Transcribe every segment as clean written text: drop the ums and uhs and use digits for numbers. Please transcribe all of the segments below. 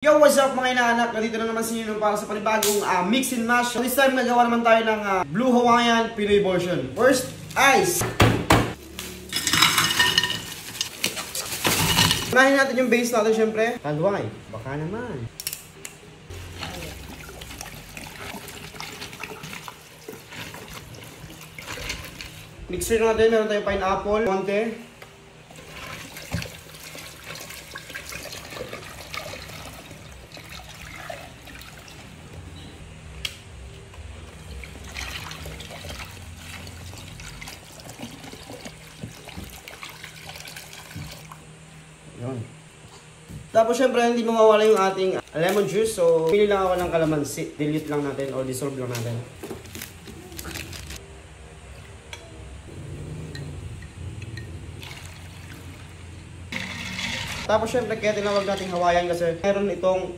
Yo, what's up mga inaanak? Nandito na naman sa inyo para sa panibagong mix and mash. So this time nagawa naman tayo ng Blue Hawaiian Pinoy version. First, ice. Unahin natin yung base natin syempre. Kalway, baka naman. Mixer natin, meron tayong pineapple, konti. Yun. Tapos syempre hindi mawawala yung ating lemon juice. So pili lang ako ng kalamansi. Dilute lang natin o dissolve lang natin. Tapos syempre kaya tinawag natin Hawaiian kasi meron itong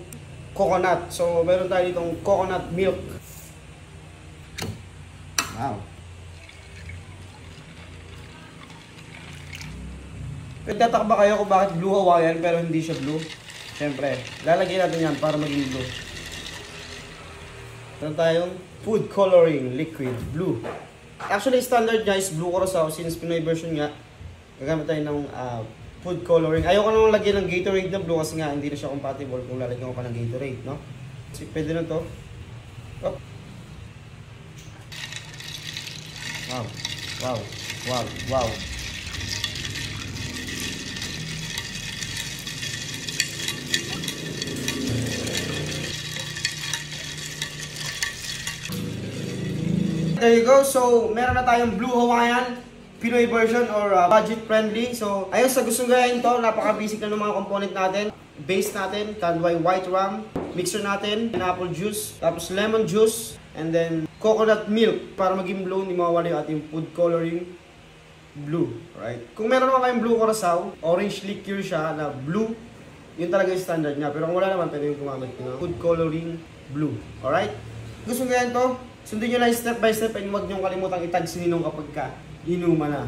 coconut. So meron tayo itong coconut milk. Wow. Nagtataka ba kayo kung bakit Blue Hawaiian pero hindi siya blue? Siyempre, lalagyan natin yan para maging blue. Meron tayong food coloring liquid blue. Actually, standard niya is blue curacao since Pinoy version nga. Gagamit tayo ng food coloring. Ayoko namang lagyan ng Gatorade na blue kasi nga hindi na siya compatible kung lalagyan ko pa ng Gatorade, no? Kasi pwede na to. Oh. Wow. Wow. Wow. Wow. There you go. So, meron na tayong Blue Hawaiian Pinoy version or budget friendly. So, ayun sa gustong gayahin to, napaka-basic na ng mga component natin. Base natin, Kanduay white rum, mixer natin, pineapple juice, tapos lemon juice, and then coconut milk para maging blue, hindi mawawala yung ating food coloring blue. Right? Kung meron naman kayong blue curacao, orange liqueur siya na blue, yun talaga yung standard niya. Pero kung wala naman, pwede yung gumamit ng food coloring blue. Alright? Gusto gayahin to? Sundin nyo lang step by step and huwag nyo kalimutang itag si Ninong kapag ka inuman na.